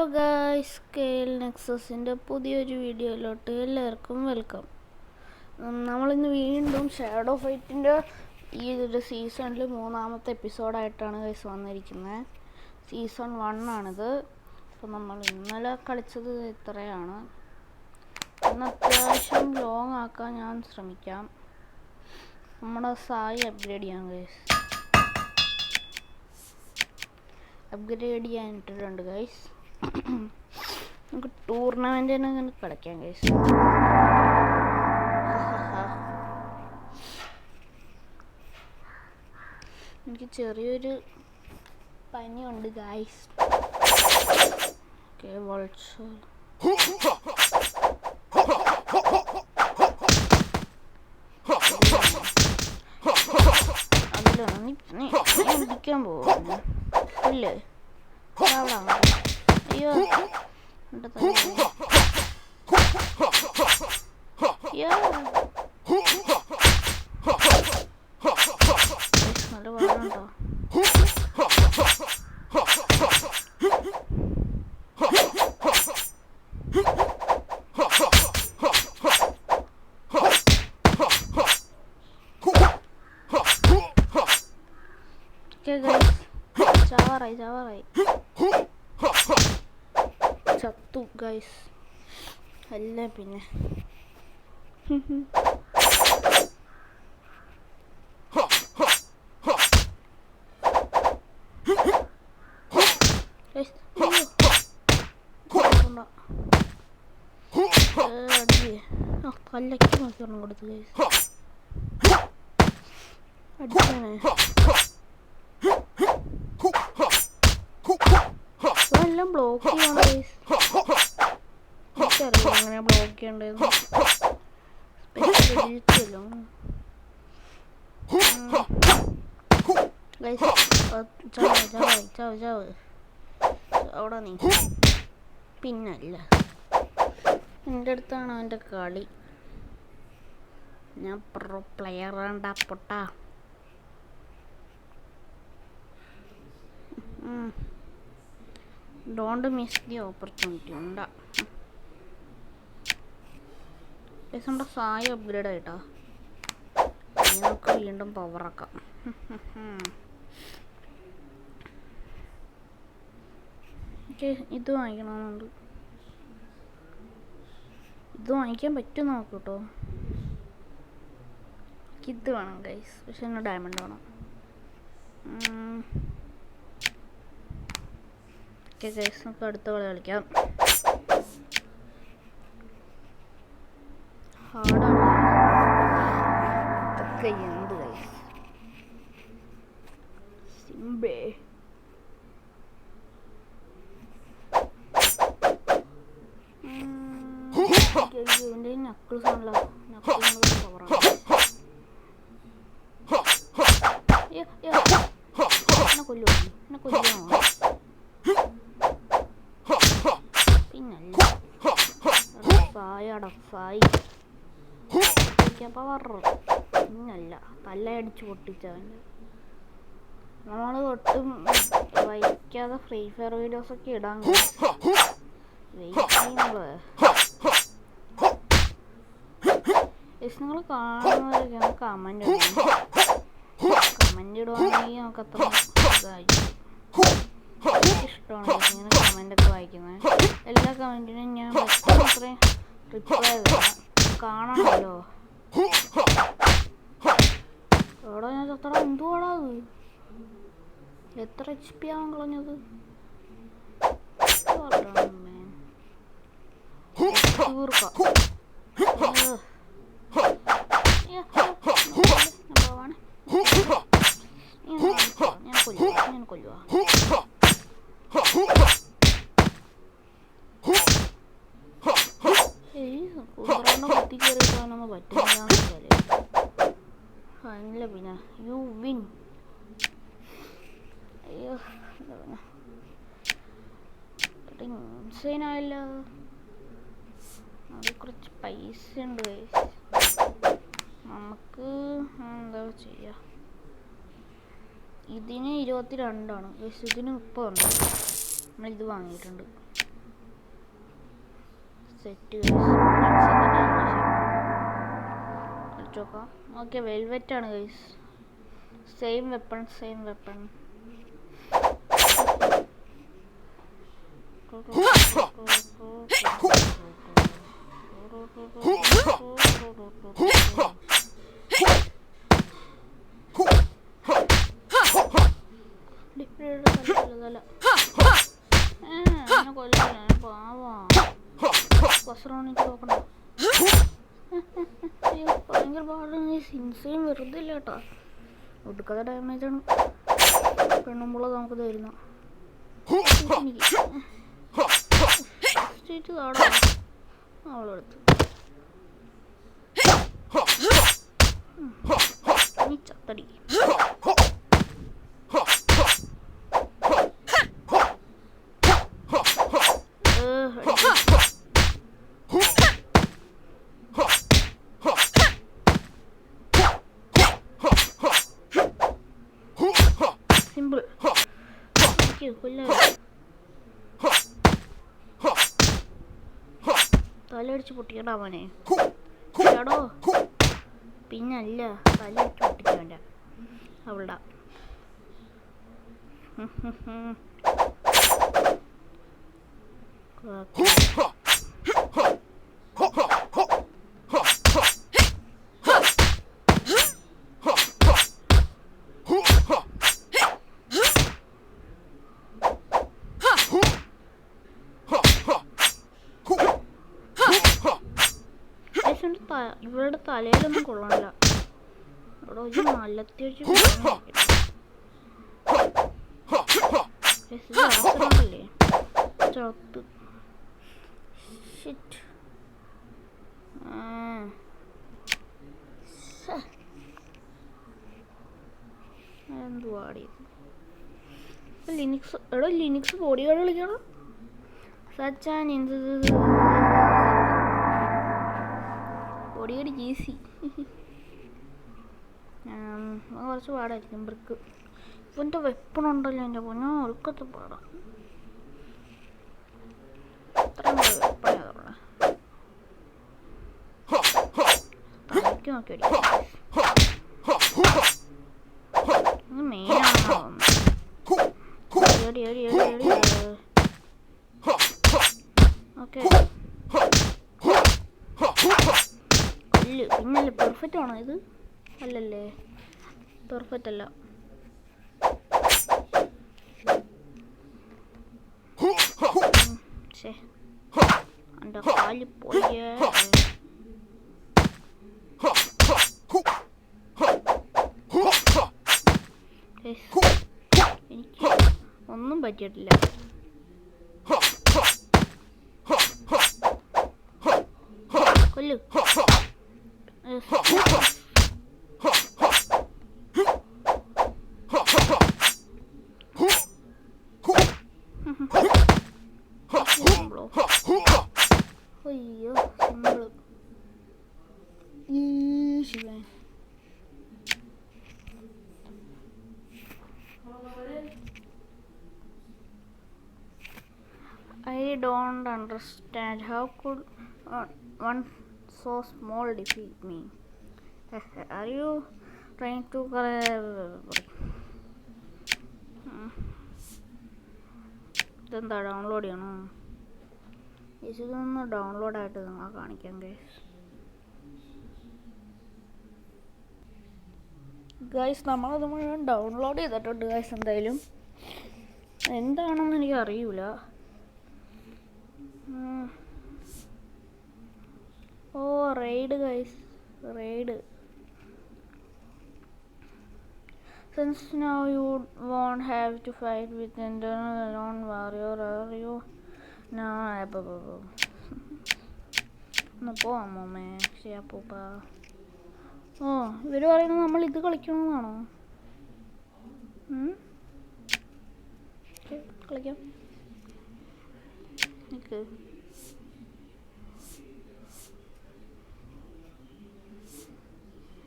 Hello guys, scale നെക്സസിൻ്റെ പുതിയൊരു വീഡിയോയിലോട്ട് എല്ലാവർക്കും വെൽക്കം. നമ്മളിന്ന് വീണ്ടും ഷാഡോ ഫൈറ്റിൻ്റെ ഈ ഒരു സീസണിൽ 3-ാമത്തെ എപ്പിസോഡായിട്ടാണ് ഗൈസ് വന്നിരിക്കുന്നത്. സീസൺ 1 ആണിത്. അപ്പോൾ നമ്മൾ ഇന്നലെ കളിച്ചത് ഇത്രയാണ്. ഇന്ന് അത്യാവശ്യം ലോങ് ആക്കാൻ ഞാൻ ശ്രമിക്കാം. നമ്മുടെ സായി അപ്ഗ്രേഡ് ചെയ്യാം ഗൈസ്. അപ്ഗ്രേഡ് ചെയ്യാനിട്ടിട്ടുണ്ട് ഗൈസ്. നമുക്ക് ടൂർണമെൻ്റ് തന്നെ കളിക്കാം ഗൈസ്. എനിക്ക് ചെറിയൊരു പനിയുണ്ട് ഗൈസ്. ഓക്കെ, വൾച്ചർ അതിലാണ് നീ ഇരിക്കാൻ പോകുന്നു ഇല്ലേ? അയ്യോ, നല്ല പാടുണ്ടോ? ചാവാറായി ചത്തു ഗൈസ്. അല്ല പിന്നെ കല്ലയ്ക്ക് നോക്കി ഒരെണ്ണം കൊടുത്തു ഗൈസ്. അടിക്കാനേ എല്ലാം ബ്ലോക്ക് ചെയ്യണം ഗൈസ്. എനിക്കറിയാം എങ്ങനെ ബ്ലോക്ക് ചെയ്യണ്ടേന്ന്. സ്പെഷ്യലോ ഗൈസ്. ചാവ് അവിടെ നീ പിന്നല്ല, എൻ്റെ അടുത്താണ് അവൻ്റെ കളി. ഞാൻ പ്രോ പ്ലെയറാണ്ടാ പൊട്ടാ. ഡോണ്ട് മിസ് ദി ഓപ്പർച്യൂണിറ്റി ഉണ്ടാ. നമ്മുടെ സായി അപ്ഗ്രേഡ് ആയിട്ടാ. നമുക്ക് വീണ്ടും പവറാക്കാം. എനിക്ക് ഇത് വാങ്ങിക്കണമെന്നുണ്ട്. ഇത് വാങ്ങിക്കാൻ പറ്റും നോക്കൂ കേട്ടോ. ഇത് വേണം ഗൈസ്, പക്ഷെ എന്നെ ഡയമണ്ട് വേണം. ഓക്കെ ഗൈസ്, നമുക്ക് അടുത്ത കളി കളിക്കാം. ഹാർഡാണ് ഇതൊക്കെ. എന്ത് ഗൈസ്, സിംബേ എൻ്റെ നക്കിൾസ് ആണല്ലോ. നക്കിൾസ് പവറാണ്. എന്നെ കൊല്ലുമോ? എന്നെ കൊല്ലുമോ? പിന്നല്ല സായി പവർ. പിന്നല്ല തല്ലയടിച്ച് പൊട്ടിച്ചവൻ്റെ. നമ്മൾ ഒട്ടും വൈകാതെ ഫ്രീ ഫയർ വീഡിയോസൊക്കെ ഇടാൻ വെയിറ്റ് ചെയ്യുന്നത്. നിങ്ങൾ കാണുന്നവരൊക്കെ കമൻറ്റ് ഇടുവാണെങ്കിൽ നമുക്ക് അത്ര ഇതായിരിക്കും. ഇഷ്ടമാണ് ഇങ്ങനെ കമൻ്റൊക്കെ വായിക്കുന്നത്. എല്ലാ കമൻറ്റിനും ഞാൻ അത്രയും റിപ്ലൈ തരാം. കാണണമല്ലോ. എവിടെ ഞാൻ ചത്തട? എന്തുവാടാ അത്? എത്ര HP ആവാൻ കളഞ്ഞത്? ഞാൻ കൊല്ലുവാ. കുത്തിക്കേറിയിട്ടാണെന്ന് പറ്റില്ല. അല്ല പിന്നെ യു വിൻ. അയ്യോ, ഇൻസൈനായല്ല. അത് കുറച്ച് പൈസ ഉണ്ട് ഗൈസ്. നമുക്ക് എന്താ ചെയ്യാ? ഇതിന് 22 ആണ്. ഇതിന് 30 ഉണ്ട്. നമ്മളിത് വാങ്ങിയിട്ടുണ്ട്. സെറ്റ് കളിച്ചോക്കാം. ഓക്കെ, വെൽവെറ്റ് ആണ് ഗൈസ്. Same weapon. ഭയങ്കര പാടാണ്. സിൻസയും വെറുതെ ഇല്ല കേട്ടോ, ഒടുക്കാത്ത ഡാമേജാണ് പെണ്ണുമ്പുള്ളത് നമുക്ക് തരുന്ന. താടാ അവളെടുത്ത് നീ ചത്തടി. സിമ്പിൾ. തലയടിച്ച് പൊട്ടിക്കടാ അവനെ. എടോ പിന്നല്ല, തലയടിച്ച് പൊട്ടിക്കണ്ട അവളുടെ. ഇവളുടെ തലയിലൊന്നും കൊള്ളണില്ല. ഇവിടെ ഒരു മലത്തി വെച്ച് ല്ലേ ചത്ത്. എന്തുവാടിയത്? ലിനിക്സ്. എടോ ലിനിക്സ് ബോഡി ഗാർഡ് കളിക്കണം. സച്ചാൻ എന്ത് ബോഡി ഗാർഡ് ഈസി. കുറച്ച് പാടായിരിക്കും ബ്രിക്ക്. ഇവൻ്റെ വെപ്പണുണ്ടല്ലോ എൻ്റെ പൊന്നോ, ഒടുക്കത്തെ പാടാം. അത്രയും വെപ്പണ തലയ്ക്ക് നോക്കി അടിക്കും. മെയിനാണോ? ഓക്കെ, പിന്നല്ലേ പെർഫെക്റ്റ് ആണോ ഇത്? അല്ലല്ലേ, പെർഫെക്റ്റ് അല്ല. എൻ്റെ കാല് പോയേ. എനിക്ക് ഒന്നും പറ്റിയിട്ടില്ല. കൊല്ലു. അയ്യോ simple. I don't understand. How could one so small defeat me? Are you trying to ഇതെന്താ ഡൗൺലോഡ് ചെയ്യണോ? ഇതൊന്ന് ഡൗൺലോഡായിട്ട് നിങ്ങൾ കാണിക്കാം ഗൈസ്. നമ്മളത് മുഴുവൻ ഡൗൺലോഡ് ചെയ്തിട്ടുണ്ട് ഗൈസ്. എന്തായാലും എന്താണെന്ന് എനിക്ക് അറിയൂല. ഓ raid guys, raid. Since now you won't have to fight with internal alone warrior, are you now? ഒന്ന് പോവാമോ മേപ്പൂപ്പാ? ഓ ഇവർ പറയുന്നത് നമ്മൾ ഇത് കളിക്കണമെന്നാണോ? കളിക്കാം. നിക്ക്.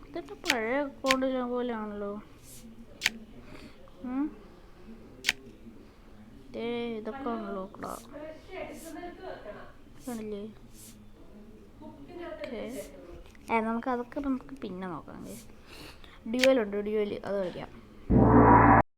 ഇതൊക്കെ പഴയ അക്കൗണ്ടിലെ പോലെയാണല്ലോ. ഇതൊക്കെ ആണല്ലോ. കാണില്ലേ? നമുക്ക് പിന്നെ നോക്കാം. ഡ്യുവലുണ്ട്, ഡ്യുവൽ അത് കളിക്കാം.